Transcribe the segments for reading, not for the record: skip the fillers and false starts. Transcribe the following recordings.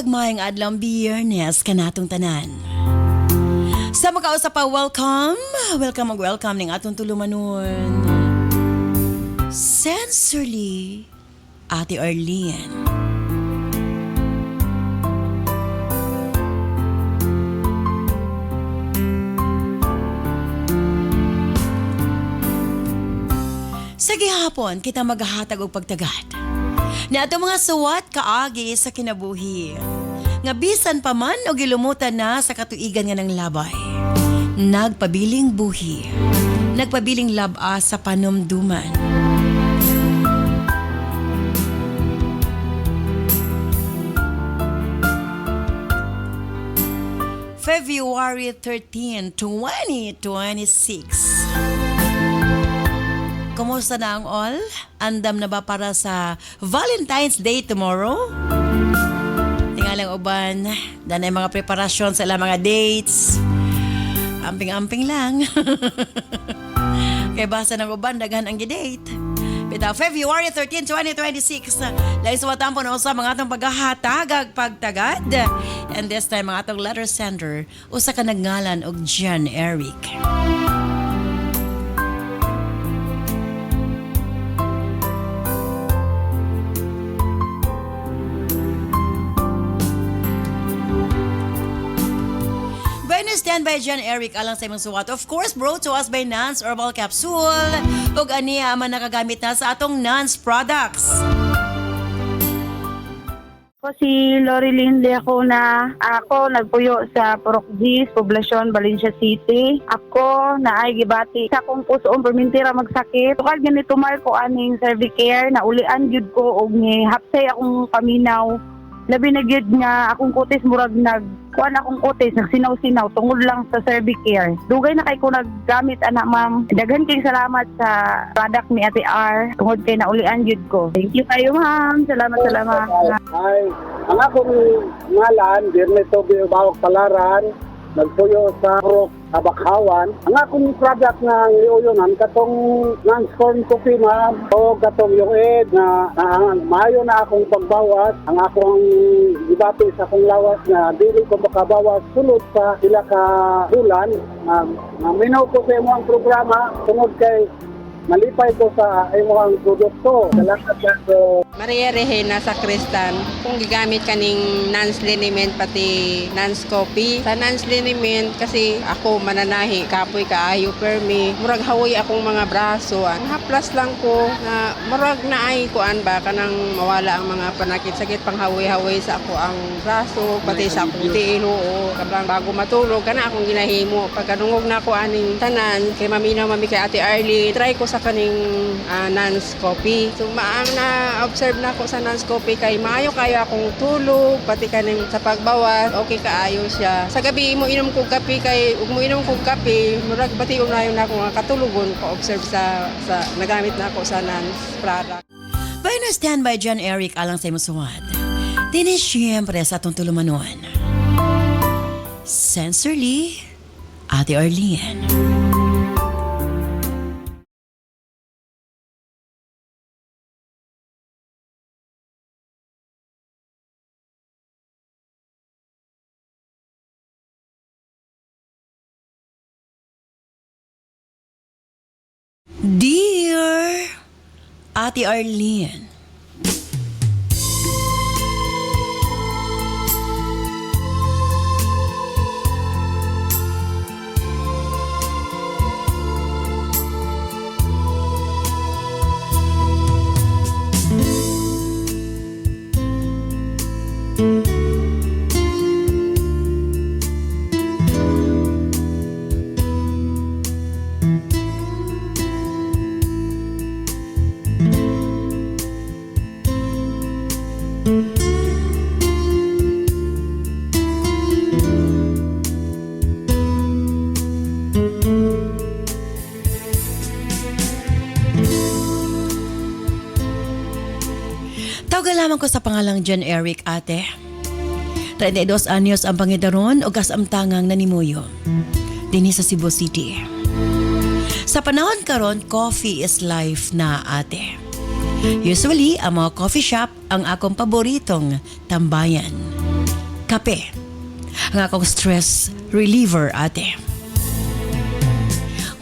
Gagmayang adlaw Biyernes kanatong tanan. Sa makausap pa, welcome ning atong tulumanon. Sensorly, Ate Arlene. Sa gihapon, kita maghahatag og pagtagad ni ato mga suwat kaagi sa kinabuhi. Nga bisan pa man o gilumutan na sa katuigan nga ng labay. Nagpabiling buhi. Nagpabiling laba sa panumduman. February 13, 2026. Kumusta na ang all? Andam na ba para sa Valentine's Day tomorrow? Tingalang uban, danay mga preparasyon sa ilang mga dates. Amping-amping lang. Kaya basa ng uban, daghan ang gidate. Bitaw, February 13, 2026. Lahi sa watampo na usa mga atong paghahatag pagtagad. And this time, mga atong letter sender, usa ka nagngalan og John Eric. Stand by John Eric alang sa imong suwat. Of course, brought to us by Nance Herbal Capsule. Ug aniya man nakagamit na sa atong Nance products. Ako si Lori Lindy ako nagpuyo sa Purok Gis, Poblacion, Valencia City. Ako naay gibati sa akong pusoon permintira magsakit. Tukag ganito mal ko aning Cervicare na ulian gyud ko og ni hapsay akong paminaw. Labi na gyud nga akong kutis murag kuan akong kutis nagsinaw-sinaw tungod lang sa Cervicare. Dugay na kay ko naggamit ana ma'am. Daghan kay salamat sa product ni Ate R tungod kay naulian gyud ko. Thank you kayo ma'am. Salamat. Ay, ang akong ngalan, Dirne Tobio Bawag Palaran, nagpuyo sa Purok Abakhawan. Ang akong product na iuyonan, katong non-scorn coffee ma'am, o katong yung na maayo na akong pagbawas, ang akong ibati sa akong lawas na dili ko makabawas sulod sa sila ka bulan. Minaw ko sa imo ang programa, tungod kay malipay ko sa imong produkto. Salamat sa Maria Regina sa Kristan. Kung gigamit kaning Nance Liniment pati Nance Coffee. Sa Nance Liniment kasi ako mananahi, kapoy kaayo permi. Murag hawoy akong mga braso. Ang haplas lang ko na murag naay kuan ba kanang mawala ang mga panakit-sakit pang hawoy-hawoy sa ako ang braso pati sa akong tiil oo. Kablang bago matulog kana akong ginahimo. Pagkadungog na ako aning tanan kay maminaw mami kay Ate Arlie. Try ko sa kaning Nance Coffee. So maang na-observe na ako sa Nance Coffee kay maayo kayo akong tulog, pati kaning sa pagbawas, okay kaayo siya. Sa gabi mo inom kog kape kay ug mo inom kog kape, murag pati unayon na ako nga katulugon ko observe sa nagamit na ako sa Nance product. By na stand by John Eric alang sa imong suwat. Dini siyempre sa atong tulumanon. Sensorly, Ate Arlene. Dear Ate Arlene, tawagan lamang ko sa pangalang John Eric, ate. 32 anyos ang pangidaron o kasamtangang nanimuyo dinhi sa Cebu City. Sa panahon karon, coffee is life na, ate. Usually, ang mga coffee shop ang akong paboritong tambayan. Kape. Ang akong stress reliever, ate.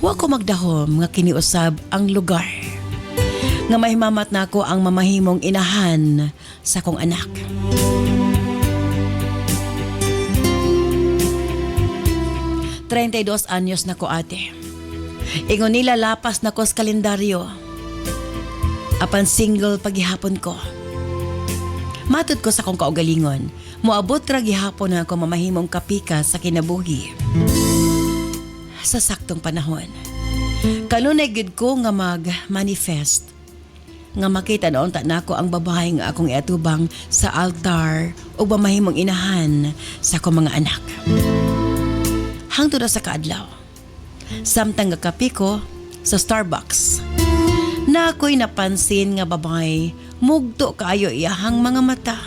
Wa ko magdahom nga kiniusab ang lugar. Nga mahimamat na ako ang mamahimong inahan sa kong anak. Treinta y dos anyos na ko, ate. Ingon nila lapas na ko sa kalendaryo. Apan single paghihapon ko. Matod ko sa kong kaugalingon, moabot ra gihapon na ako mamahimong kapika sa kinabuhi. Sa saktong panahon, kanunay gid ko nga mag-manifest nga makita noon ta nako ang babae nga akong iatubang sa altar o mamahimong inahan sa akong mga anak. Hangtod na sa kaadlaw, samtang gakapi ko sa Starbucks, na ako'y napansin nga babae mugto kaayo iyahang mga mata.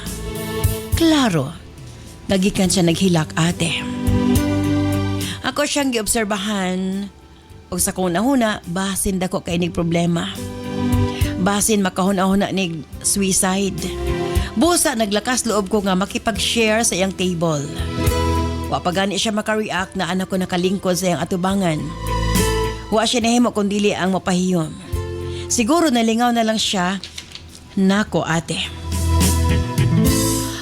Klaro, nagikan siya naghilak, ate. Ako siyang giobserbahan o sa kong nahuna, basin dako kay nig problema. Basin makahuna-huna nig suicide. Busa naglakas loob ko nga makipag-share sa iyang table. Wa pa gani siya makareact na anak ko nakalingkod sa iyang atubangan. Wa siya nahimo kundili ang mapahiyom. Siguro nalingaw na lang siya. Nako, ate.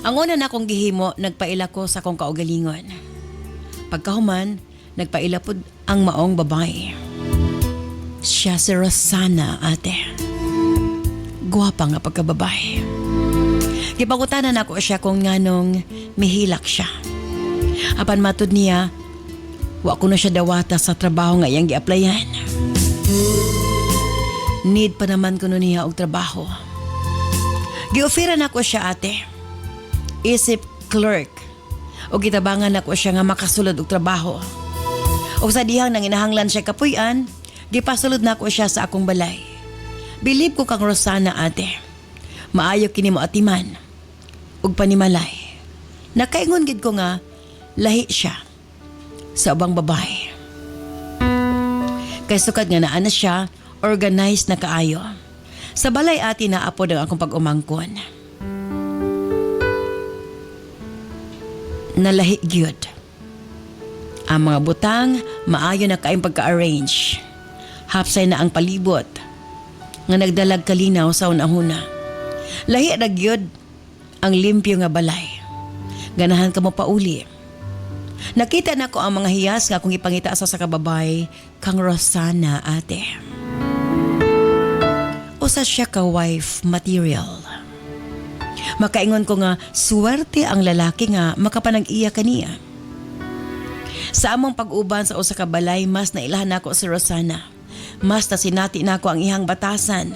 Ang una na kong gihimo, nagpaila ko sa kong kaugalingon. Pagkahuman, nagpaila po ang maong babae. Siya si Rosana, ate. Guwapa nga pagkababae. Gipangutanan ako siya kung nganong mihilak siya. Apan matod niya, wa ko na siya dawata sa trabaho nga iyang gi-applyan. Need pa naman ko niya og trabaho. Gi-offeran ako siya, ate. Isip clerk. O gitabangan ako siya nga makasulod og trabaho. O sa dihang nang inahanglan siya kapuy-an, gipasulod na ako siya sa akong balay. Bilib ko kang Rosana, ate. Maayo kini mo atiman. Ug panimalay. Nakaingon gid ko nga, lahi siya sa ubang babae. Kay sukad nga naa na siya, organized na kaayo. Sa balay, ate, naapod ang akong pag-umangkon. Nalahi gyud. Ang mga butang, maayo na kaayong pagka-arrange. Hapsay na ang palibot. Nga nagdalag kalinaw sa unahuna. Lahi na gyud ang limpyo nga balay. Ganahan ka mo pauli. Nakita na ko ang mga hiyas nga kung ipangita sa kababay kang Rosana, ate. Usa siya ka wife material. Makaingon ko nga swerte ang lalaki nga makapanag-iya kaniya. Sa among pag-uban sa usa ka balay, mas nailahan nako si Rosana. Mas nasinati nako ang ihang batasan.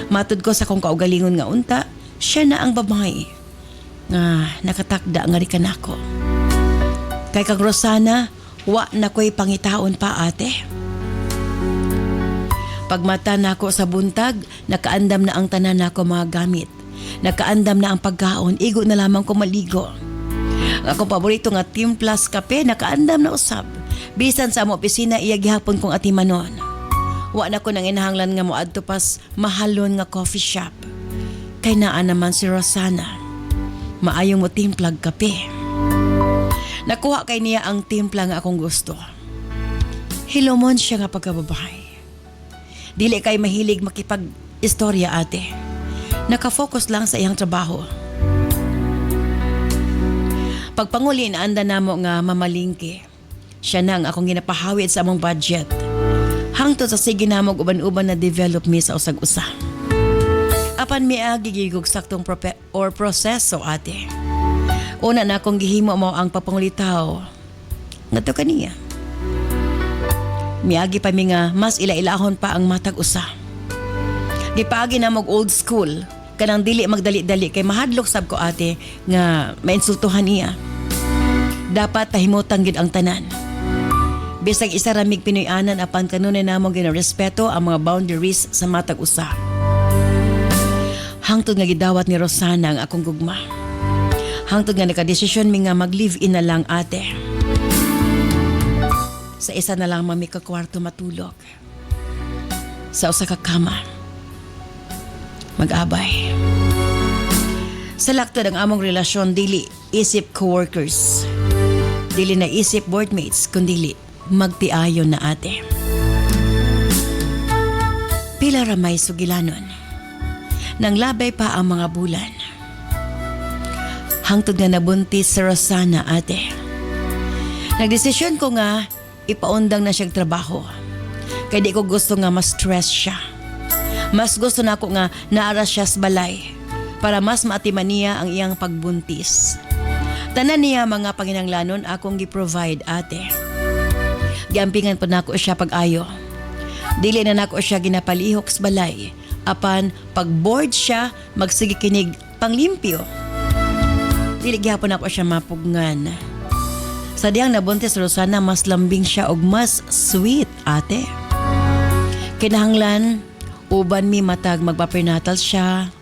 Matud ko sa kong kaugalingon nga unta, siya na ang babae nga nakatakda nga rikan ako. Kay kang Rosana, wa na ko'y pangitaon pa, ate. Pagmata nako sa buntag, nakaandam na ang tanan nako mga gamit. Nakaandam na ang pagkaon, igo na lamang ko maligo. Ang akong paborito nga Timplas kape, nakaandam na usab. Bisan sa among opisina, iya gihapon kong atimanon. Wa na ko nang inahanglan nga mo adto pas mahalon nga coffee shop. Kay naa naman si Rosana. Maayong mo timplag kape. Nakuha kay niya ang timpla nga akong gusto. Hilomon siya nga pagkababahay. Dili kay mahilig makipag-istorya, ate. Nakafocus lang sa iyang trabaho. Pagpanguli, naanda na mo nga mamalingke. Siya na ang akong ginapahawid sa among budget. Hangtod sa sige na mo uban-uban na develop me sa usag-usa. Apan miagi gigog saktong proseso, ate. Una na akong gihimo mo ang papangulitaw. Nga to kaniya. Miagi pa mi nga mas ila-ilahon pa ang matag usa. Gipaagi na mag old school. Kanang dili magdali-dali kay mahadlok sab ko, ate, nga mainsultuhan niya. Dapat tahimutang gid ang tanan. Bisag isa ramig Pinoy-anan apan kanunay namong ginarespeto ang mga boundaries sa matag usa. Hangtod nga gidawat ni Rosana ang akong gugma. Hangtod nga naka-desisyon mi nga mag-live-in na lang, ate. Sa isa na lang mami ka kwarto matulog. Sa usa ka kama. Mag-abay. Sa laktod ang among relasyon, dili isip coworkers. Dili na isip boardmates, kundili magtiayon na ate. Pila ramay sugilanon. Nang labay pa ang mga bulan. Hangtod nga nabuntis si Rosana ate. Nagdesisyon ko nga ipaundang na siyang trabaho. Kaya di ko gusto nga ma-stress siya. Mas gusto na ako nga naara siya sa balay para mas maatiman niya ang iyang pagbuntis. Tanan niya mga panginanglanon akong gi-provide ate. Giampingan pa nako siya pag-ayo. Dili na nako siya ginapalihok sa balay. Apan pag-board siya magsige kinig panglimpyo. Dili gyapon ako siya mapugngan. Sa diyang nabuntis Rosana mas lambing siya og mas sweet ate. Kinahanglan uban mi matag magpa-prenatal siya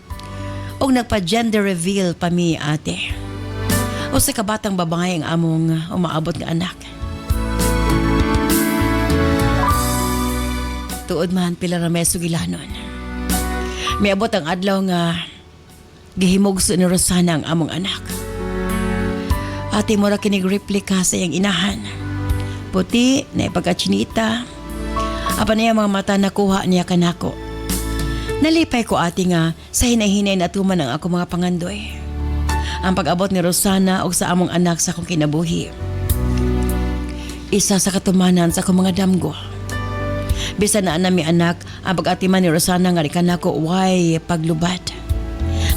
og nagpa-gender reveal pa mi ate. O sa kabatang babae ang among umaabot nga anak. Tuod man pila ra may sugilanon. Miabot ang adlaw nga gihimugso ni Rosana ang among anak. Ate mo ra kinig replika sa iyang inahan. Puti na ipagkachinita. Apa niya mga mata nakuha niya kanako. Nalipay ko ate nga sa hinay-hinay na tuman ang ako mga pangandoy. Ang pag-abot ni Rosana o sa among anak sa akong kinabuhi. Isa sa katumanan sa akong mga damgo. Bisa na mi anak ang pag-atiman ni Rosana nga rikan ako way paglubad.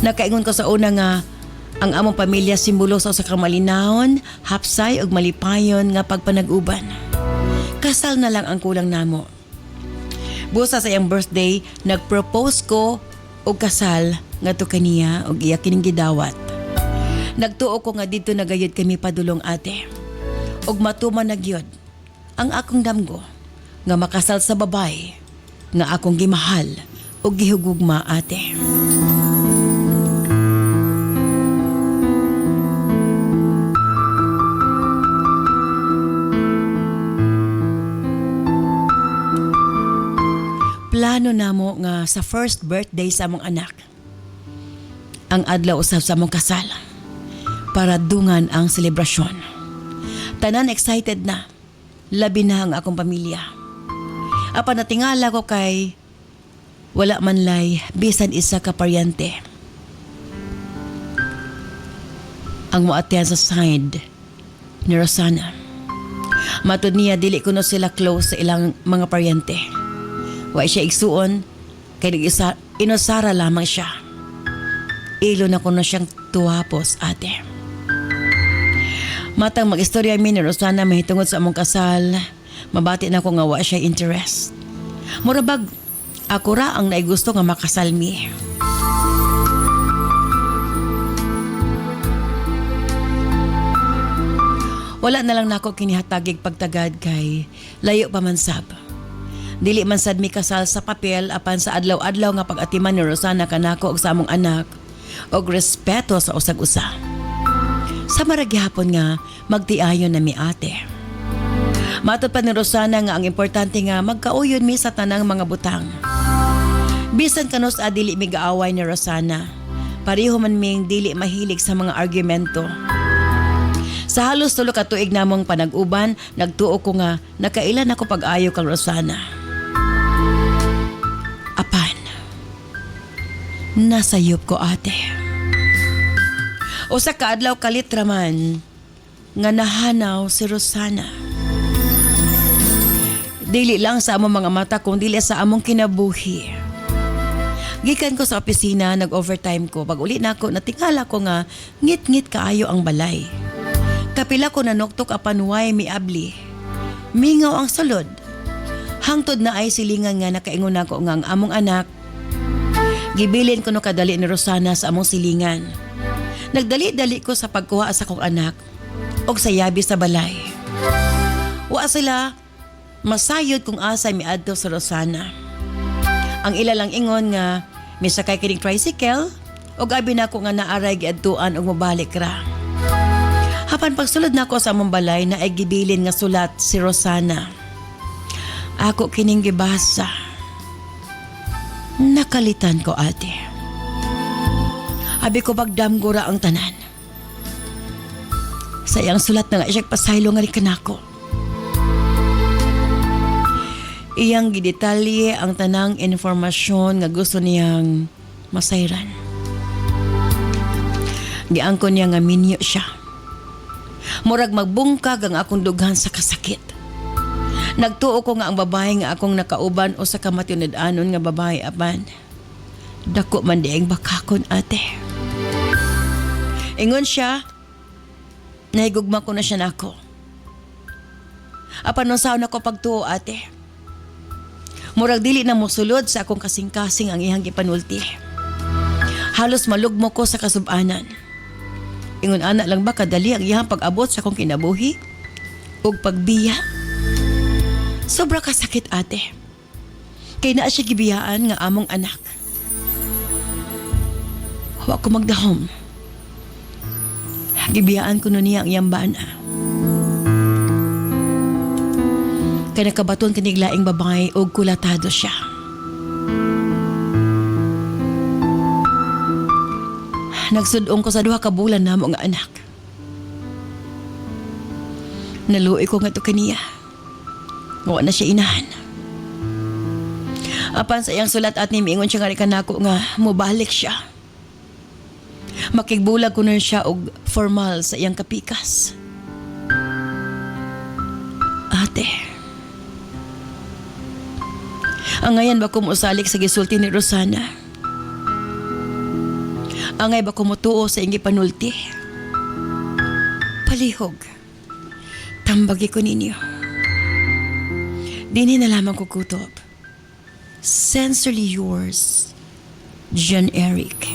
Nakaingon ko sa una nga ang among pamilya simbolo sa usa ka malinahon, hapsay ug malipayon nga pagpanag-uban. Kasal na lang ang kulang namo. Busa sa iyang birthday, nagpropose ko og kasal ngadto kaniya og iya kining gidawat. Nagtuo ko nga dito nagayod kami padulong ate. Og matuman na gyud ang akong damgo nga makasal sa babay nga akong gimahal og gihugugma ate. Plano namo nga sa first birthday sa among anak ang adlaw usab sa among kasal para dungan ang selebrasyon. Tanan excited na, labi na ang akong pamilya. Apan natingala ko kay wala man lay bisan isa ka paryente ang moatyan sa side ni Rosana. Matud niya dili kuno sila close sa ilang mga paryente. Wa siya igsuon kay nag-isa inosara lamang siya. Ilo na kuno siyang tuwapos ate. Matang mag-istorya mi ni Rosana mahitungod sa among kasal, mabati na ko nga wa siya interest. Murabag ako ra ang naigusto nga makasal mi. Wala na lang nako kinihatagig pagtagad kay layo pa man sab. Dili man sad mi kasal sa papel apan sa adlaw-adlaw nga pag-atiman ni Rosana kanako og sa among anak og respeto sa usag-usa. Sa maragyapon nga magtiayon na mi ate. Matod pa ni Rosana nga ang importante nga magkauyon mi sa tanang mga butang. Bisan kanos dili mi gaaway ni Rosana. Pareho man ming dili mahilig sa mga argumento. Sa halos tulo ka tuig namong panag-uban, nagtuo ko nga nakailan ako pag-ayo kang Rosana. Apan, nasayop ko ate. O sa kaadlaw kalitra man, nga nahanaw si Rosana. Dili lang sa among mga mata kung dili sa among kinabuhi. Gikan ko sa opisina, nag-overtime ko. Pag uli na ako, natingala ko nga ngit-ngit kaayo ang balay. Kapila ko nanuktok apan way miabli. Mingaw ang sulod. Hangtod na ay silingan nga nakaingon ako nga ang among anak. Gibilin ko no kadali ni Rosana sa among silingan. Nagdali-dali ko sa pagkuha sa kong anak og sa yabi sa balay. Wa sila masayod kung asa miadto sa Rosana. Ang ilalang ingon nga misakay kining tricycle og abi na ko nga naaray giadtuan og mobalik ra. Hapan pagsulod nako sa among balay na ay gibilin nga sulat si Rosana. Ako kining gibasa. Nakalitan ko ate. Abi ko bagdamgo ra ang tanan. Sayang sulat na nga siya pasaylo nga kanako. Iyang gidetalye ang tanang informasyon nga gusto niyang masayran. Giangko niya nga minyo siya. Murag magbungkag ang akong dughan sa kasakit. Nagtuo ko nga ang babae nga akong nakauban o sa kamatunid-anon nga babae apan. Dako man di ang bakakon ate. Ingon siya, nahigugma ko na siya nako. Apan nung saon ako pagtuo ate. Murag dili na mosulod sa akong kasing-kasing ang ihang gipanulti. Halos malugmo ko sa kasubanan. Ingon ana lang ba kadali ang ihang pag-abot sa akong kinabuhi? Ug pagbiya? Sobra kasakit ate. Kay naa siya gibiyaan nga among anak. Wa ko magdahom. Gibiyaan ko nun niya ang iyang bana. Kaya nakabaton kaniglaing babae o kulatado siya. Nagsudong ko sa duha ka bulan na mga anak. Naluoy ko nga to kaniya. Wa na siya inahan. Apan sa iyang sulat at nimingon siya nga kanako nga mubalik siya. Makigbulag ko na siya og formal sa iyang kapikas. Ate. Angayan ba kumusalik sa gisulti ni Rosana? Angay ba kumutuo sa ingi panulti? Palihog. Tambagi ko ninyo. Dini na lamang kukutob. Sincerely yours, John Eric.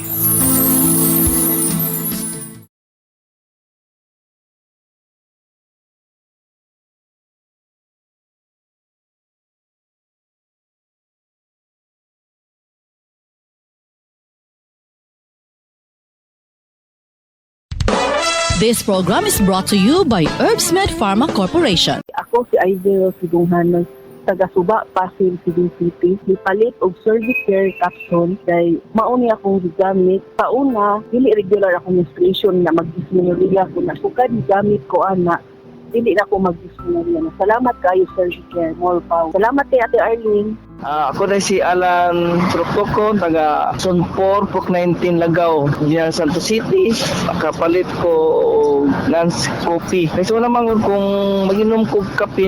This program is brought to you by Herbsmed Pharma Corporation. Ako si Aidel Sidunghan ng taga-Suba, Pasig, Cebu City. Nipalit og Servicare capsule kay mauni akong gigamit. Pauna, dili regular akong menstruation na mag-dysmenorrhea ko na. Sukad gigamit ko ana, dili na ako mag-dysmenorrhea. Salamat kayo, Servicare. More power. Salamat kay Ate Arlene. Ako na si Alan Troctoco, taga Sonpor, Pok 19 Lagaw, diyan Santo City. Kapalit ko Nance Coffee. Kasi wala naman kung mag-inom ko kape,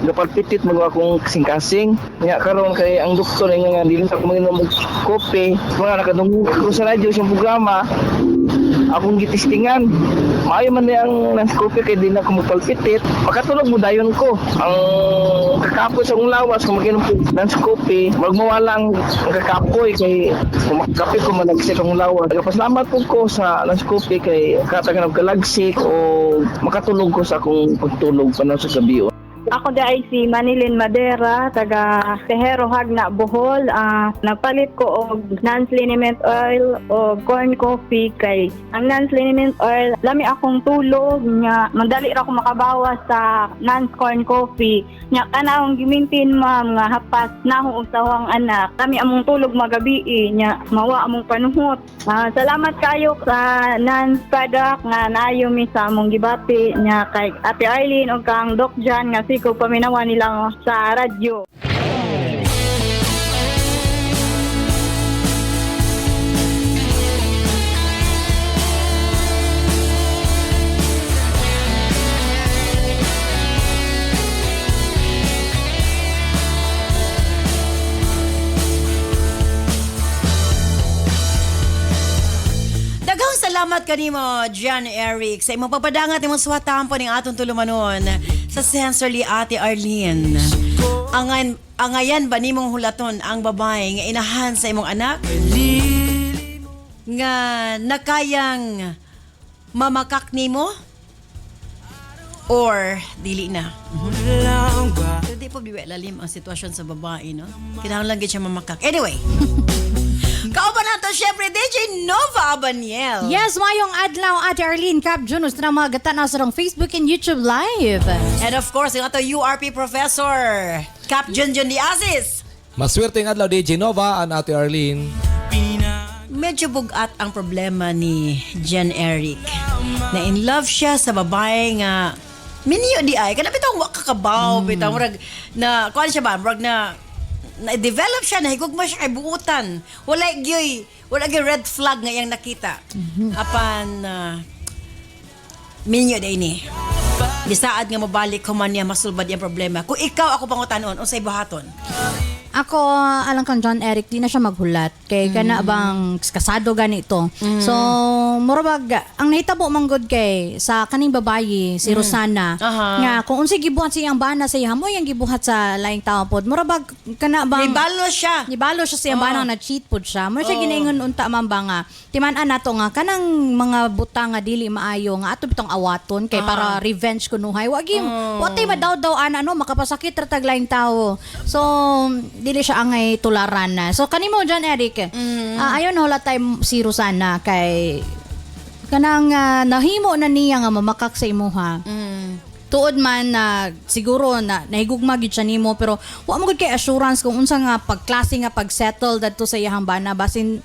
gapalpitit magawa kong kasing-kasing. Kaya karon kay ang doktor nga dili sa mag-inom og kopi. Mga nakadungog ko sa radyo siyang programa. Akong gitistingan. Maayo man na ang Nance Coffee kay di na ko magpalpitit. Pagkatulog mo dayon ko. Ang kakapos sa akong lawas kung mag-inom ko Nance Coffee, magmawalang kakapoy kay kumakape ko managsit ang lawas. Pasalamat po ko sa Nance Coffee kay katagan og kalagsik o makatulog ko sa akong pagtulog pa sa gabi. Ako da ay si Manilin Madera, taga Tejero Hagna, Bohol. Nagpalit ko og Nance Liniment Oil o corn coffee kay ang Nance Liniment Oil, lami akong tulog nga madali ra ko makabawas sa Nance corn coffee. Nya kana akong gimintin ma'am nga hapas na akong usawang anak. Kami among tulog magabi nya mawa among panuhot. Salamat kayo sa Nance product nga naayo mi sa among gibati nya kay Ate Arlene og kang Doc Jan nga ko paminawa nila sa radyo. Daghang salamat kanimo, John Eric, sa imong pagpadangat imong suwatan po ning atong tulumanon sa Sensorly Ate Arlene. Angayan ba nimong hulaton ang babae nga inahan sa imong anak? Nga nakayang mamakak nimo? Or dili na? So, di po biwa lalim ang sitwasyon sa babae, no? Kailangan lang siya mamakak. Anyway. Kauban nato syempre DJ Nova Abaniel. Yes, mayong adlaw Ate Arlene Cap Junus na mga gata na sa Facebook and YouTube Live. And of course, yung ato URP Professor Cap Junjun Diazis. Maswerte ng adlaw DJ Nova and Ate Arlene. medyo bugat ang problema ni Jen Eric. Na in love siya sa babae nga minyo di ay kana bitong wa kakabaw bitong murag na kuan siya ba murag na develop siya nahigugma siya kay buutan. Wala gyoy red flag nga iyang nakita. Apan minyo day ni. Bisaad nga mabalik human niya masulbad yung problema. Kung ikaw ako pangutanon unsay buhaton? Ako, alam kang John Eric, di na siya maghulat. Kay kana bang kasado ganito. So, murabag, ang nahitabo manggod kay sa kaning babayi, si Rosana, nga kung unsay gibuhat siyang bana sa iya, mo yung gibuhat sa laing tao pod. Murabag, kana bang... Nibalo siya siyang bana na cheat pod siya. Mo siya ginaingon unta man ba nga, timan-an nato nga, kanang mga butang nga dili maayo nga, ato bitong awaton, kay para revenge kunuhay. Wagi, watay madaw-daw ana, no, makapasakit ratag laing tao. So, dili siya angay tularan na. So kanimo John Eric, ayon wala time si Rosana kay kanang nahimo na niya nga mamakak sa imuha. Tuod man na siguro na nahigugma gid siya nimo pero wa mo gud kay assurance kung unsa nga pagklase nga pagsettle dadto sa iyang bana basin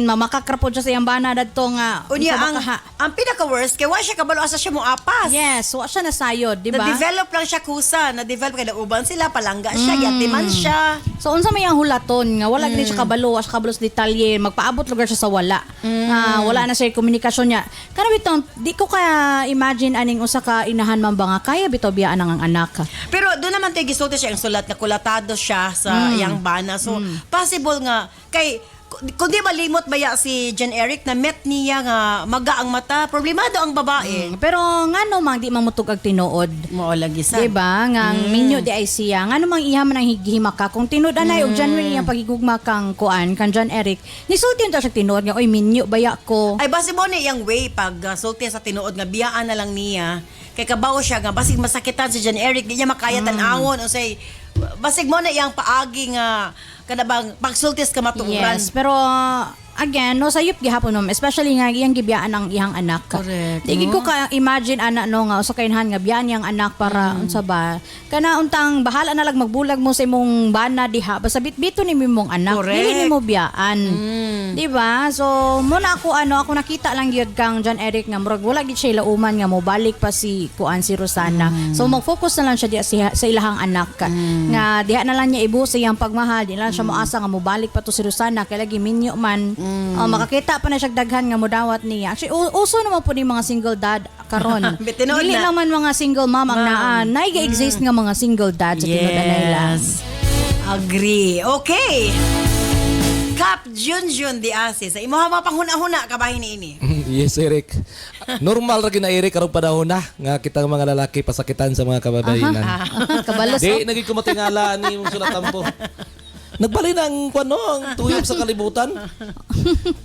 mamakakrapod siya sa iyang bana dadto nga Unya unsa ang pinaka worst kay wa siya kabalo asa siya mo apas. Yes, wa siya nasayod, di ba? Na-develop lang siya kusa, na-develop kay uban sila palangga siya, yatiman siya. So unsa may ang hulaton nga wala gid siya kabalo, sa kabalo sa detalye, magpaabot lugar siya sa wala. Wala na siya komunikasyon niya. Kana biton, di ko ka imagine aning usa ka inahan man ba nga kaya bitaw biyaan ang anak. Pero doon naman tayo gisulti siya ang sulat na kulatado siya sa iyang bana. So possible nga kay kundi malimot baya si Jen Eric na met niya nga maga ang mata, problemado ang babae. Pero ngano mang di mamutog ag tinuod. Mao lagi sa. Diba? Nga minyo di ay siya. Ngano mang iha man ang higihima ka. Kung tinuod anay og genuine ang pagigugma kang kuan kan John Eric. Nisulti ta siya tinuod nga oy minyo baya ko. Ay base mo ni iyang way pag sulti sa tinuod nga biyaan na lang niya. Kay kabaw siya nga basig masakitan si Jen Eric di niya makaya tan-awon o say basig mo na iyang paagi nga kada bang pagsultis ka matuuran. Yes, pero again, no, sayop gihapon mo, especially nga iyang gibiyaan ang iyang anak. Correct. Di ko ka imagine ana no nga usa kainhan nga biyaan iyang anak para unsa ba. Kana untang bahala na lang magbulag mo sa imong bana diha basta bitbito ni mong anak. Correct. Dili nimo biyaan. Di ba? So muna ako nakita lang gyud kang John Eric nga murag wala gid siya ilauman nga mobalik pa si kuan si Rosana. So mag-focus na lang siya diha sa ilahang anak. Nga diha na lang niya ibu sa iyang pagmahal, di lang siya moasa nga mobalik pa to si Rosana kay lagi minyo man. Makakita pa na siya daghan nga modawat niya. Actually, uso naman po ni mga single dad karon. Bitinood Dili na. naman mga single mom ang naan. Naiga-exist nga mga single dad sa tinuod nila. Agree. Okay. Kap Junjun di Asi. Sa imo mga panghuna-huna kabahin ni ini. Yes, Eric. Normal ra gina Eric karong panahon na nga kitang mga lalaki pasakitan sa mga kababaihan. Kabalos. Di naging kumatingala ni mong sulatan po. Nagbalin ang ang tuyok sa kalibutan.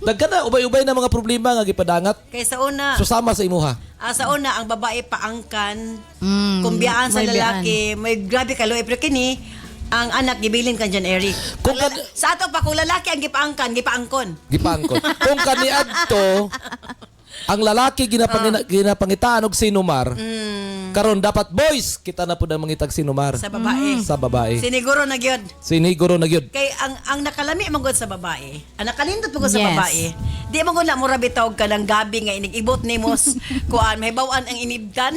Daghan na ubay-ubay na mga problema nga gipadangat. Kay sa una, Susama sa imuha. sa una ang babae paangkan, kumbiyaan sa may lalaki, may grabe kaloy pero kini ang anak gibilin kan John Eric. Kung Sa ato pa kung lalaki ang gipaangkan, gipaangkon. Gipangkon. Kung kaniadto ang lalaki ginapangitaan og sinumar. Karon dapat boys kita na pud ang mangitag sinumar Sa babae. sa babae. Siniguro na gyud. Siniguro na gyud. Kay ang nakalami man gud sa babae, ang nakalindot man gud sa Yes. babae, di man gud na mura bitaw ka ng gabi nga inigibot nimos kuan may bawaan ang inibdan.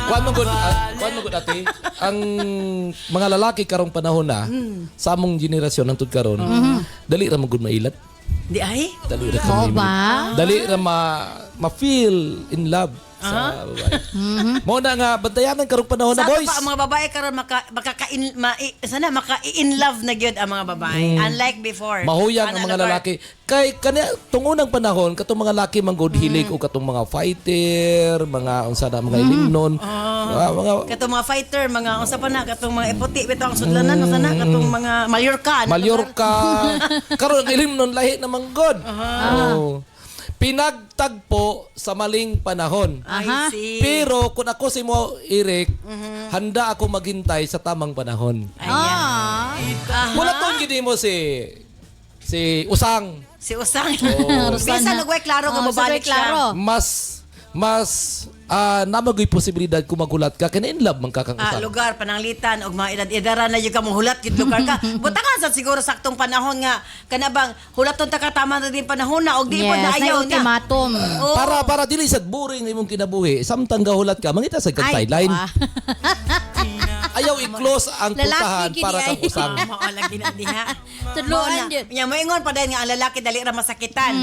Kuan mo gud ate, ang mga lalaki karong panahon na sa among generasyon hangtod karon, dali ra mo gud mailat. Di ay? Dali ra Oo ka ba? Dali ra ma-feel in love sa babae. Mo na nga bantayanan karong panahon Sa na ato boys. pa ang mga babae karon maka-in love na gyud ang mga babae. Unlike before. Mahuyang ang Ana mga na, lalaki. Kay kani tungunang panahon katong mga lalaki manggod hilig o katong mga fighter, mga unsa na mga ilimnon. Mga Katong mga fighter, mga unsa pa na katong mga iputi bitaw ang sudlanan unsa na katong mga Mallorca. Mallorca. Karon ang ilimnon lahi na manggod. Oh. Pinagtagpo sa maling panahon. I see. Pero kung ako si mo, Eric, handa ako maghintay sa tamang panahon. Mula to gini mo si Usang. Si Usang. Oh. Bisa nagway klaro nga Oh, mabalik sabay klaro. siya. Mas namagoy posibilidad kung magulat ka kaya in love man ka kang usan. Lugar, pananglitan, o mga edad-edara na yung kamuhulat, yung lugar ka. Butangan sa siguro saktong panahon nga, kanabang hulaton ta ka tama na din panahon na, o di po na Yes, na ayaw na. ultimatum. Oo. Para dili sad boring na imong kinabuhi, samtang gahulat ka, mangita sa kang sideline. Ayaw i-close ang Lalaki pultahan gini para ay. kang usang. Maalagi na diha. Tudloan yun. Nya mo ingon pa din nga ang lalaki dali ra masakitan.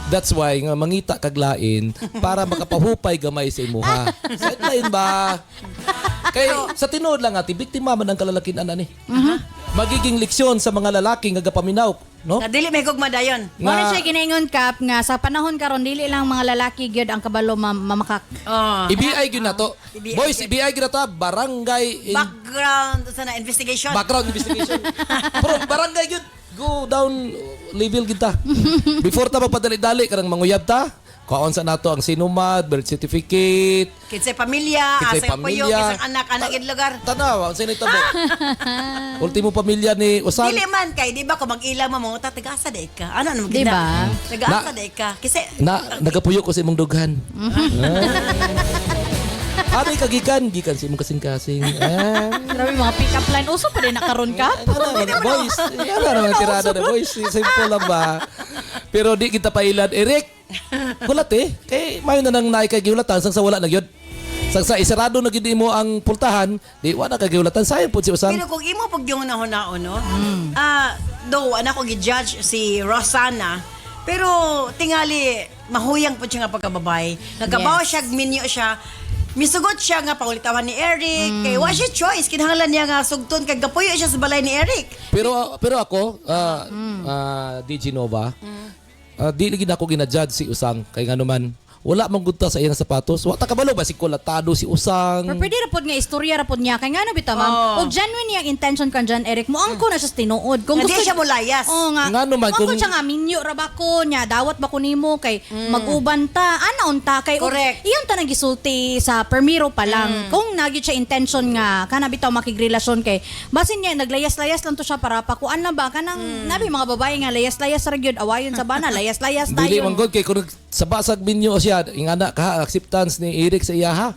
That's why nga mangita kaglain para makapahupay gamay sa imuha. Sideline ba? Kay sa tinuod lang ati biktima man ang kalalakian ani. Magiging leksyon sa mga lalaki nga gapaminaw, no? Nga dili may gugma dayon. Mo na siya ginaingon kap nga sa panahon karon dili lang mga lalaki gyud ang kabalo mamakak. Oh. IBI gyud na to. IBI Boys, gyud. IBI gyud na to, barangay Background sa na investigation. background investigation. Pero barangay gyud go down level kita. Before ta magpadali-dali kanang manguyab ta, kaon sa nato ang sinumad, birth certificate, Kinsay pamilya, Kinsay asa puyo, pamilya. kisang anak gid lugar. tanaw, ang sinay tabo. Ultimo pamilya ni Usan. Dili man kay di ba kung mag-ila mo mga taga-asa day ka. Ano naman Di ba? Taga-asa day ka. Kasi Nagapuyo ko sa imong dughan. Abi kagikan, gikan sa imong kasing-kasing. Grabe mga pick-up line. Uso pa rin nakaroon ka. Boys. Ano naman tirada na boys. Simple lang ba? Pero di kita pailan. Eric, gulat eh. Kay mayo na nang naay kay giulatan sang sa wala na gyud. Sang sa isarado na gid mo ang pultahan, di wala ka giulatan sayang pud si Usan. pero kung imo pag yung nahon-naon, no? Though anak ko gi-judge si Rosana, pero tingali mahuyang pud siya nga pagkababay. Nagkabaw siya, minyo siya. Misugot siya nga pangulitawan ni Eric. Kay wa siya choice, kinahanglan niya nga sugton kay gapuyo siya sa balay ni Eric. Pero ako, DJ Nova, di lagi na ako ginajudge si Usang. Kay nga naman, wala mong gudta sa iyang sapatos. Wata kabalo ba si kulatado si Usang? Pero pwede rapod nga istorya rapod niya. Kaya nga na bitaw ma'am. O genuine yung intention kan John Eric mo. Angko na siya sa tinuod. Kung Nga di siya mo layas. Oo nga. Nga naman, Angko kung- siya nga minyo ra ba ko niya. Dawat ba ko nimo kay mag-uban ta. Ana unta kay Correct. iyon ta nagisulti sa permiro pa lang. Kung nagit siya intention nga kana bitaw makigrelasyon kay basin niya naglayas-layas lang to siya para pakuan na ba kanang nabi mga babae nga layas-layas ra gyud awayon sa bana layas-layas Dili tayo. manggod kay kung sa basag minyo siya, ingana ka acceptance ni Eric sa iya ha.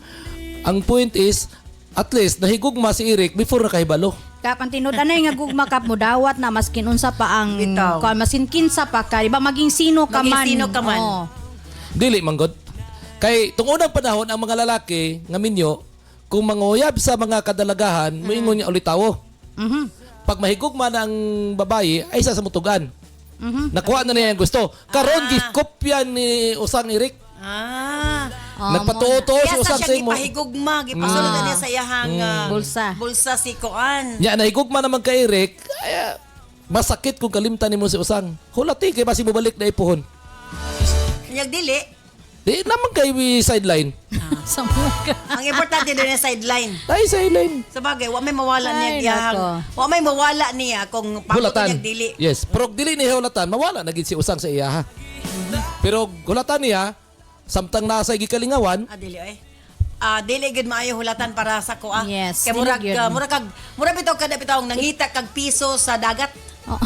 Ang point is, at least nahigugma si Eric before nakahibalo. Kapan tinud anay nga gugma kap mo dawat na maskin unsa pa ang Bitaw. masin kinsa pa ka di ba maging sino ka Maging man. sino ka man. Oo. Dili manggod. Kay tung unang panahon ang mga lalaki nga minyo kung manguyab sa mga kadalagahan, moingon niya ulit tawo. Pag mahigugma ng babayi ay isa sa mutugan. Nakuha na niya yung gusto. Karon gikopya ni Usang Eric. Nagpatuto si Kaya sa Usang siya sa imo. gipahigugma, gipasulod na niya sa iyahang Bulsa. si Koan. Ya nahigugma naman kay Eric. Ay, masakit kung kalimtan nimo si Usang. Hulati kay basi mo balik na ipuhon. Kanyag dili. Di naman kay sideline. Sa muka. Ang importante din yung sideline. Ay sideline. Sa bagay, wa may mawala Ay, niya iyahang. nako. Wa may mawala niya kung paano Hulatan. kanyag dili. Yes, pero dili ni hulatan, mawala na gid si Usang sa iya ha. Pero hulatan niya samtang nasa gikalingawan, Dili ay. Dili gid maayo hulatan para sa ko Yes, Kay dili murag gyud. murag bitaw kada bitaw nangita kag piso sa dagat. Oh.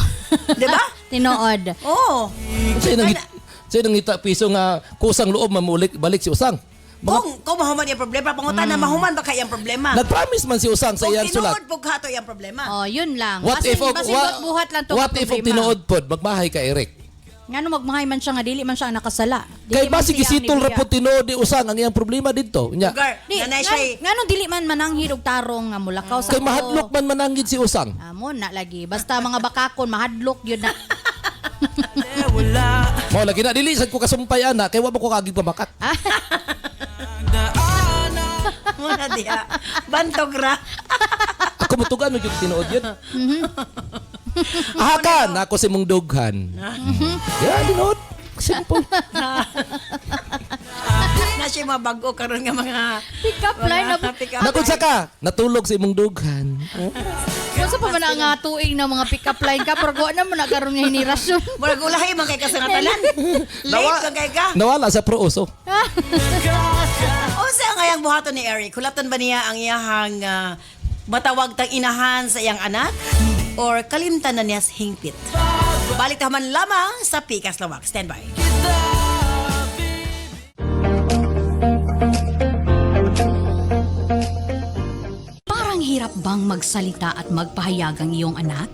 Di ba? Tinood. Oo. sa nangita piso nga kusang loob mamulik balik si Usang. Kung mahuman yung problema, pangutan na mahuman ba kaya yung problema? Nag-promise man si Usang sa Kung iyang sulat. tinuod po kato yung problema. Oh, yun lang. What if buhat lang to what if og tinuod pod magmahay ka Eric? Ngano magmahay man siya nga dili man siya ang nakasala. Kay Dili man basi siya ang gisitol ra nibiya. pod tinuod ni Usang ang iyang problema didto. Nya. Lugar, Di, nanay siya ngano dili man mananghid og tarong nga mulakaw sa Kay mahadlok man mananggid si Usang. Amo na lagi. Basta mga bakakon mahadlok yun na. Mao lagi na dili sad ko kasumpay ana kay wa mo ko kagig pamakak. muna diya. Bantog ra. Ako mutugan mo yung tinuod yun. Ahakan ako si mong dughan. Yeah, tinuod. Simple. Na siya mabago karon nga mga Pick up line na pick up Nakunsa ka, natulog si mong dughan. Kung pa man nga tuig na mga pick up line ka pero wa na man na karon nga hinirasyon. Murag ulahay man kay kasangatanan. Late ka kay ka. Nawala sa prooso. O sa ngayang buhaton ni Eric, hulatan ba niya ang iyahang matawag tang inahan sa iyang anak? Or kalimtan na niya sa hingpit? Balik taman lamang sa Pikas Lawak. Stand by. magsalita at magpahayag ang iyong anak?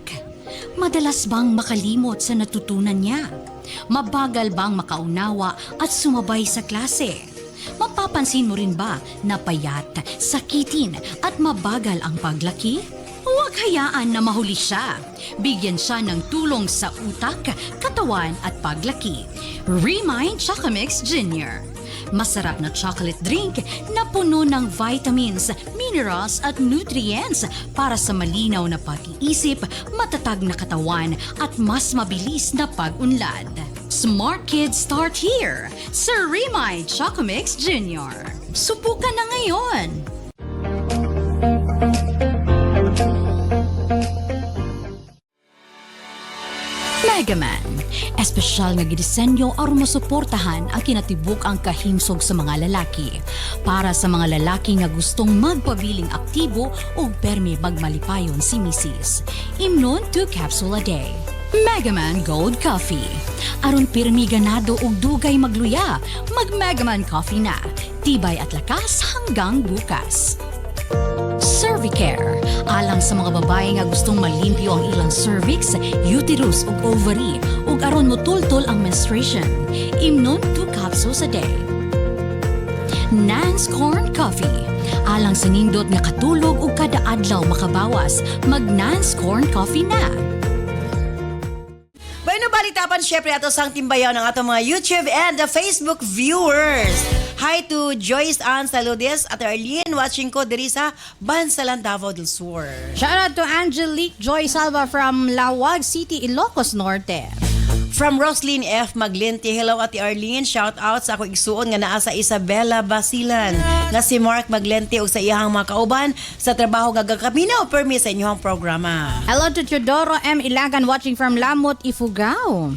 Madalas bang makalimot sa natutunan niya? Mabagal bang makaunawa at sumabay sa klase? Mapapansin mo rin ba na payat, sakitin at mabagal ang paglaki? Huwag hayaan na mahuli siya. Bigyan siya ng tulong sa utak, katawan at paglaki. Remind Chocomix Jr. Masarap na chocolate drink na puno ng vitamins, minerals at nutrients para sa malinaw na pag-iisip, matatag na katawan at mas mabilis na pag-unlad. Smart kids start here sa Remind Chocomix Jr. Subukan na ngayon! Megaman, espesyal nga gidisenyo aron masuportahan ang kinatibuk ang kahimsog sa mga lalaki. Para sa mga lalaki nga gustong magpabiling aktibo o permi magmalipayon si Mrs. Imnon 2 capsule a day. Megaman Gold Coffee. Aron pirmi ganado og dugay magluya, mag Megaman Coffee na. Tibay at lakas hanggang bukas. Cervicare, alang sa mga babae nga gustong malimpyo ang ilang cervix, uterus ug ovary ug aron motultol ang menstruation. Imnon 2 capsules a day. Nance Corn Coffee, alang sa nindot nga katulog ug kada adlaw makabawas, mag Nance Corn Coffee na. Bueno, balitapan syempre ato sang timbayaw ng atong mga YouTube and the Facebook viewers. Hi to Joyce Ann Saludes at Arlene watching ko diri sa Bansalan, Davao del Sur. Shout out to Angelique Joy Salva from Lawag City, Ilocos Norte. From Roslyn F. Maglente, hello Ate Arlene, shout out sa ako igsuon nga naa sa Isabela Basilan nga si Mark Maglente ug sa iyahang mga kauban sa trabaho nga gagaminaw permi sa inyong programa. Hello to Teodoro M. Ilagan watching from Lamot, Ifugao.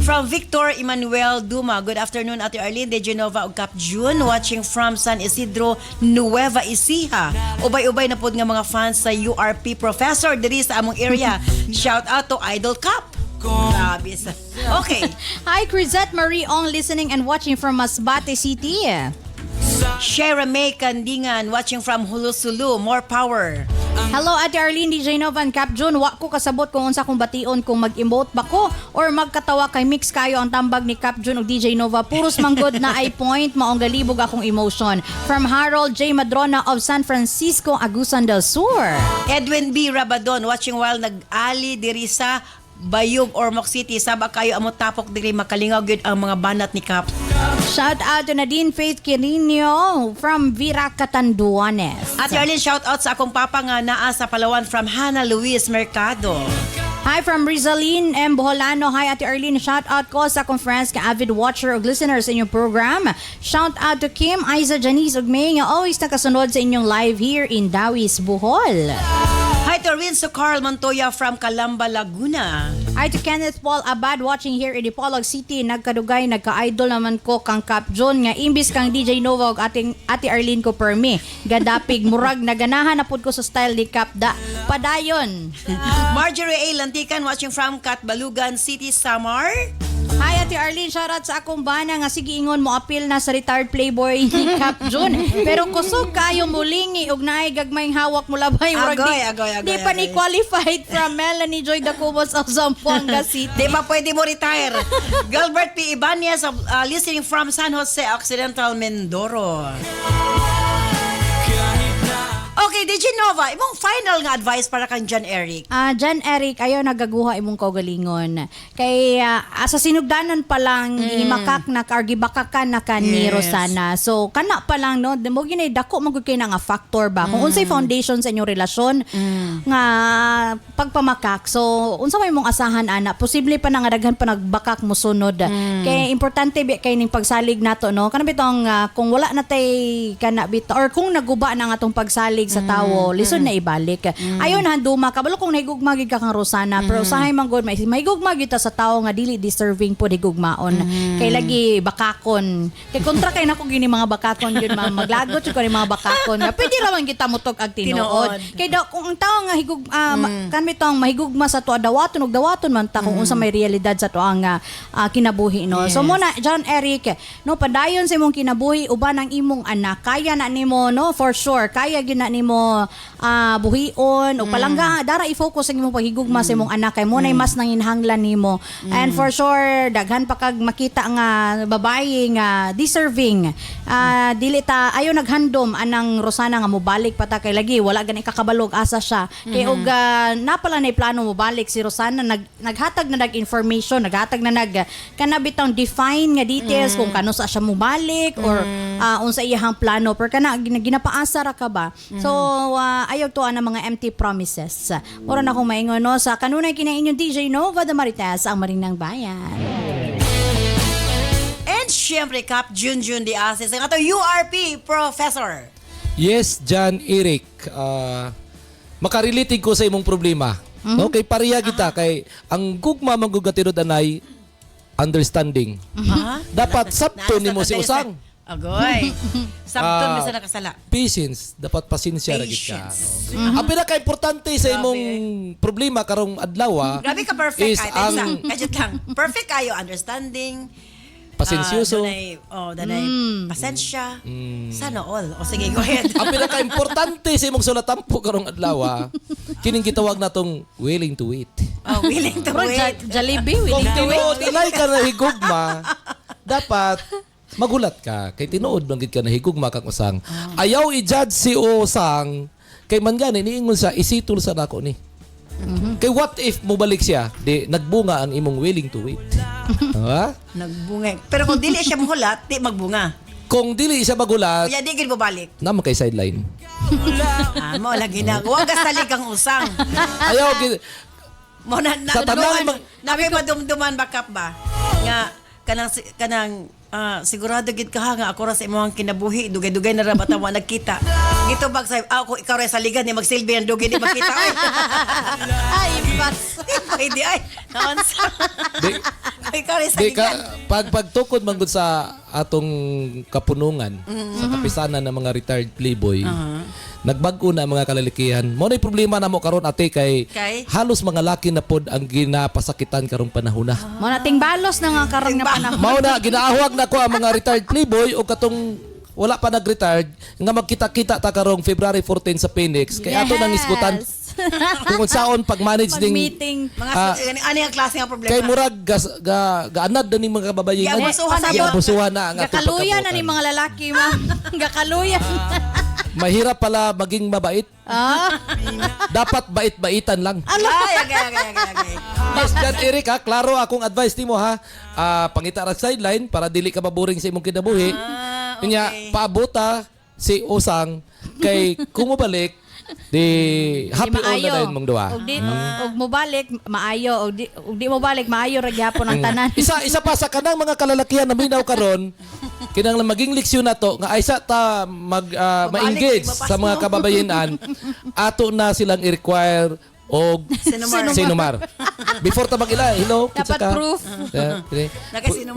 From Victor Emmanuel Duma, good afternoon Ate Arlene de Genova ug Cap June watching from San Isidro, Nueva Ecija. Ubay-ubay na pod nga mga fans sa URP professor diri sa among area. Shout out to Idol Cup. Grabe sa. Okay. Hi, Crisette Marie Ong listening and watching from Masbate City. Shara May Kandingan watching from Hulusulu. More power. Hello, Ate Arlene, DJ Nova and Cap June. Wa ko kasabot kung unsa kong bation kung mag-emote ba ko or magkatawa kay mix kayo ang tambag ni Cap June ug DJ Nova. Puros manggod na ay point, maong galibog akong emotion. From Harold J. Madrona of San Francisco, Agusan del Sur. Edwin B. Rabadon watching while nag-ali diri sa Bayog or Moc City. Saba kayo amo tapok diri makalingaw gyud ang mga banat ni Cap. Shout out to Nadine Faith Quirino from Vira Catanduanes. At Arlene, shout out sa akong papa nga naa sa Palawan from Hannah Luis Mercado. Hi from Rizaline M. Boholano. Hi Ate Arlene. Shout out ko sa akong friends ka avid watcher o listeners sa inyong program. Shout out to Kim, Aiza, Janice ug May nga always nakasunod sa inyong live here in Dawis, Bohol. Hi to Rinso Carl Montoya from Calamba, Laguna. Hi to Kenneth Paul Abad watching here in Dipolog City. Nagkadugay, nagka-idol naman ko kang Cap John nga imbis kang DJ Nova ug Ate Arlene ko permi. Gadapig murag naganahan na pud ko sa style ni Cap da. Padayon. Marjorie A. Lantican watching from Catbalugan City, Samar. Hi Ate Arlene, shoutout sa akong bana nga sige ingon mo apil na sa retired playboy ni Cap June. Pero kusog kayo mulingi ug naay gagmayng hawak mo labay murag di pa ni qualified from Melanie Joy Dacubos of Zamboanga City. Di pa pwede mo retire. Gilbert P. Ibanez listening from San Jose Occidental, Mindoro. Okay, DJ Nova, imong final nga advice para kang John Eric. John Eric, ayaw nagaguha imong kaugalingon. Kay sa sinugdanan pa lang imakak na or gibakakan na ka ni Rosana. So kana pa lang no, mo ginay dako man gud kay na nga factor ba. Kung unsay foundation sa inyong relasyon nga pagpamakak. So unsa may mong asahan ana, posible pa na nga daghan pa nagbakak mo sunod. Kay importante kay ning pagsalig nato no. Kana bitong kung wala na tay kana bit or kung naguba na nga tong pagsalig sa tawo, lisod na ibalik. Ayon handuma kabalo kung nahigugma gid ka kang Rosana, pero usahay man gud may mahigugma gid ta sa tawo nga dili deserving po higugmaon. Kay lagi bakakon. Kay kontra kay nako gini mga bakakon gyud maglagot jud ko ni mga bakakon. Pwede ra man kita mutog ag tinuod. Kay daw kung ang tawo nga higug kan bitong mahigugma sa tuwa dawaton ug dawaton man ta kung unsa may realidad sa tuwa nga kinabuhi no. So muna John Eric, no padayon sa imong kinabuhi uban ang imong anak. Kaya na nimo no for sure. Kaya gyud na nimo buhion o palangga dara i-focus ang imong paghigugma sa imong anak kay mo nay mas nanginhanglan nimo. And for sure daghan pa kag makita nga babae nga deserving. Dili ta ayo naghandom anang Rosana nga mobalik pa ta kay lagi wala gani kakabalog asa siya. Kay og napala na plano mobalik si Rosana naghatag na information, naghatag na kanabitang define nga details kung kano sa siya mobalik or unsa iyang plano per kana ginapaasa ra ka ba. So ayaw to ana mga empty promises. Mura na akong maingon no sa kanunay kina inyong DJ Nova de Marites ang Marinang Bayan. And syempre, Cap Junjun Diasis, ang ato URP Professor. Yes, John Eric. Makarelating ko sa imong problema. No, kay pareha kita kay ang gugma mangugatirod anay understanding. Dapat sabto nimo si usang. Agoy. Sabton bisa nakasala. Patience, dapat pasensya ra gid ka. Patience. Ang pinaka-importante sa imong problema karong adlaw Grabe ka perfect is ay ang kadjut lang. Perfect kayo understanding. pasensyoso. Danay pasensya. Sana all. O sige, go ahead. Ang pinaka-importante sa imong sulatampo karong adlaw kining gitawag natong willing to wait. Willing to wait. Jollibee Kung willing to wait. tinuod ilay ka na higugma, dapat magulat ka. Kay tinuod lang gid ka na higugma kang usang. Ayaw i-judge si usang kay man gani niingon sa isitol sa nako ni. Kay what if mo balik siya, di nagbunga ang imong willing to wait. Ha? Nagbunga. Pero kung dili siya mahulat, di magbunga. Kung dili siya magulat, Kaya di gid mo balik. naman kay sideline. Mo lagi na. Huwag ka salig kang usang. Ayaw gid Mo na Sa tanang nabi madumduman backup ba? Nga kanang sigurado gid ka nga ako ra sa imong kinabuhi dugay-dugay na ra bata mo nagkita. Gito bag sa ako ikaw ra sa ligan ni magsilbi ang dugay di magkita ay. Ay, bas. Pwede ay. Naonsa. Di- Ikaw ra sa di ka ligan. pagtukod man gud sa atong kapunungan sa kapisanan ng mga retired playboy. Nagbago na ang mga kalalikihan. Mo na problema na mo karon ate kay Kay? halos mga laki na pod ang ginapasakitan karong panahon na. Mo nating balos na nga karon nga panahon. Mao na ginaahwag na ko ang mga retired playboy o katong wala pa nag-retired nga magkita-kita ta karong February 14 sa Phoenix kay ato nang isgutan kung saon pag-manage ding Meeting. Mga ani ang klase nga problema. kay murag gaanad na ni mga kababayan Giabusuhan na giabusuhan na ang atong Gakaluyan na ni pagkabutan. mga lalaki ma. Gakaluyan. Mahirap pala maging mabait. Dapat bait-baitan lang. Ay, agay. Mas John Eric ha, klaro akong advice nimo ha. Pangita ra sideline para dili ka maboring sa imong kinabuhi. Kanya paabota si Usang kay kumubalik di happy all na din mong duha. Og mo balik maayo og di mo balik maayo ra gyapon ang tanan. Isa pa sa kanang mga kalalakihan na minaw karon kinang maging leksyon nato nga ay sa ta ma-engage sa mga kababayenan ato na silang i-require og sinumar. Before ta magila, hello, Dapat proof.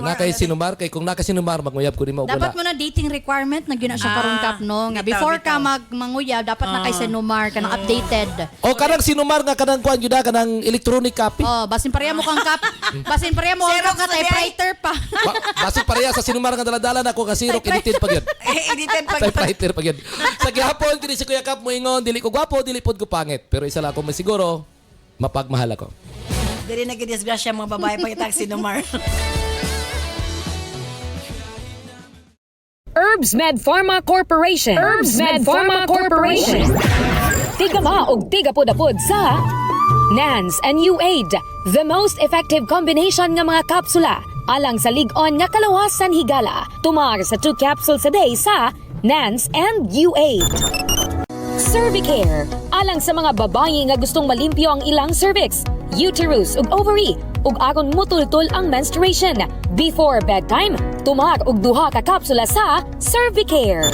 Nakay-sinumar kay kung nakasinumar maguyab ko di mo Dapat mo na dating requirement na gyud na siya karon kap no nga before ka manguyab dapat na kay sinumar kanang updated. O kanang sinumar nga kanang kuan gyud kanang electronic copy. Oh, basin pareha mo kang kap. Basin pareha mo ang kap nga typewriter pa. Basi pareha sa sinumar nga daladala nako ka zero edited pa gyud. Edited pag Typewriter pa gyud. Sa gihapon kini si Kuya Kap mo ingon dili ko gwapo, dili pod ko pangit, pero isa lang ako masiguro mapagmahal ako. dili na gid disgrasya mga babae pag taxi numar. Herbs Med Pharma Corporation. Herbs Med Pharma Corporation. Tigama og tigapod-apod sa NANS and UAID, the most effective combination nga mga kapsula alang sa lig-on nga kalawasan higala. Tumar sa 2 capsules a day sa NANS and UAID. Cervicare, alang sa mga babae nga gustong malimpyo ang ilang cervix, uterus ug ovary, ug aron mutultol ang menstruation. Before bedtime, tumar og 2 ka kapsula sa Cervicare.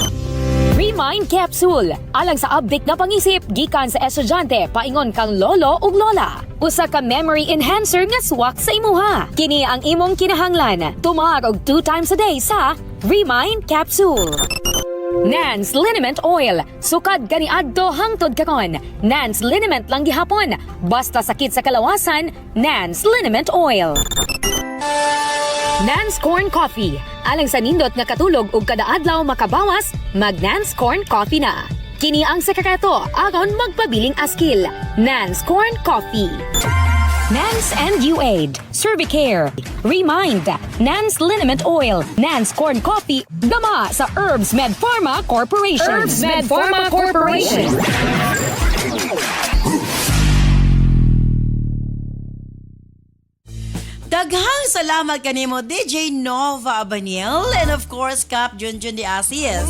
Remind Capsule, alang sa update na pangisip gikan sa estudyante paingon kang lolo ug lola. Usa ka memory enhancer nga swak sa imuha. Kini ang imong kinahanglan. Tumar og 2 times a day sa Remind Capsule. NANS Liniment Oil. Sukad gani adto hangtod karon. NANS Liniment lang gihapon. Basta sakit sa kalawasan, NANS Liniment Oil. NANS Corn Coffee. Alang sa nindot nga katulog ug kada adlaw makabawas, mag NANS Corn Coffee na. Kini ang sekreto aron magpabiling askil. Nans Corn Coffee. Nans and UAID, Cervicare, Remind, Nans Liniment Oil, Nans Corn Coffee, gama sa Herbs Med Pharma Corporation. Herbs Med Pharma Corporation. Daghang salamat kanimo DJ Nova Abaniel and of course Cap Junjun de Asias.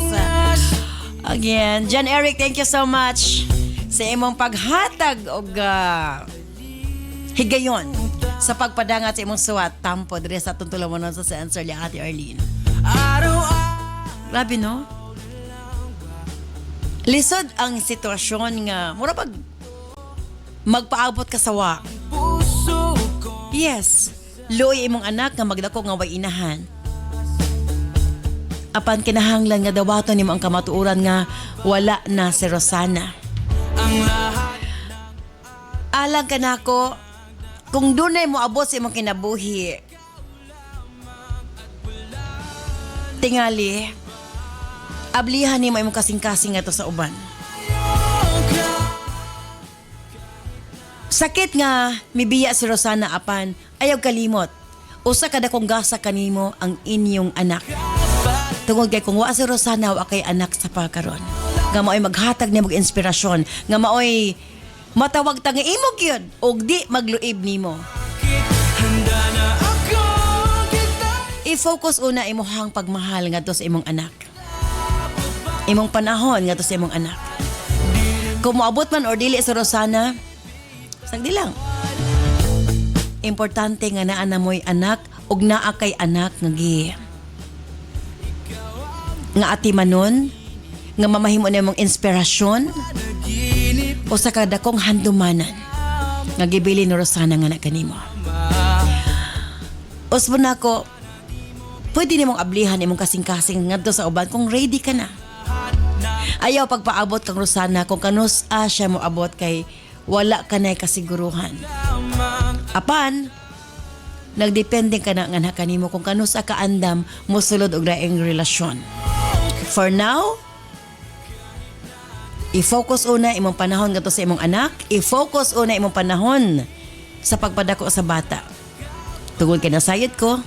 Again, John Eric, thank you so much sa imong paghatag og higayon sa pagpadangat sa imong suwat tampo dire sa atong tulumanon sa sensor ni Ate Arlene. Grabe no? Lisod ang sitwasyon nga mura pag magpaabot ka sa wa. Yes. Luoy imong anak nga magdako nga way inahan. Apan kinahanglan nga dawaton nimo ang kamatuoran nga wala na si Rosana. Alang ka nako, kung dunay mo abot sa imong kinabuhi, tingali, ablihan nimo imong kasing-kasing nga to sa uban. Sakit nga mibiya si Rosana apan ayaw kalimot. Usa kada kong gasa kanimo ang inyong anak. Tungod kay kung wa si Rosana wa kay anak sa pagkaron. Nga mao'y maghatag nimo og inspirasyon, nga mao'y matawag ta nga imo gyud og di magluib nimo. I-focus una imuhang pagmahal ngadto sa imong anak. Imong panahon ngadto sa imong anak. Kung moabot man or dili si Rosana, sagdi lang. Importante nga naa na mo'y anak ug naa kay anak nga atimanon, nga mamahimo na mong inspirasyon o sa kadakong handumanan nga gibili ni Rosana nga na kanimo. Usbon nako, pwede nimong ablihan imong kasing-kasing ngadto sa uban kung ready ka na. Ayaw pagpaabot kang Rosana kung kanus siya mo abot kay wala ka na'y kasiguruhan. Apan, nagdepende ka na nga kanimo kung kanus ka andam mo sulod og daing relasyon. For now, i-focus una imong panahon ngadto sa imong anak, i-focus una imong panahon sa pagpadako sa bata. Tungod kay nasayod ko,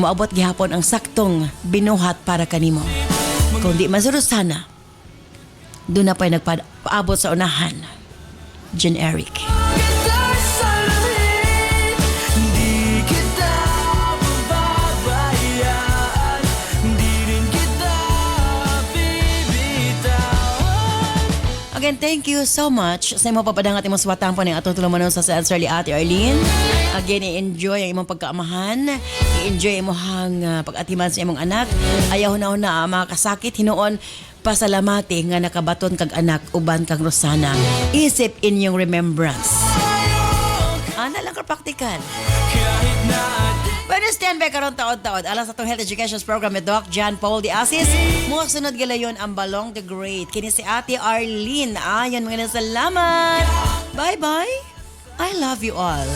moabot gihapon ang saktong binuhat para kanimo. Kung di man si Rosana, doon na pa'y nagpaabot sa unahan. John Eric. Again, thank you so much sa imong papadangat imong suwatampo ng atong tulumanon sa Answer ni Ate Arlene. Again, i-enjoy ang imong pagkaamahan, i-enjoy imong pag-atiman sa imong anak. Ayaw na mga kasakit hinuon, pasalamati nga nakabaton kag anak uban kang Rosana. Isip inyong remembrance. Ana lang ka praktikal. Pwede stand by karon taod-taod alang sa itong health education program ni Doc John Paul de Asis. Musunod galayon ang Balong the Great. Kini si Ate Arlene. Ayan, mga salamat. Bye-bye. I love you all.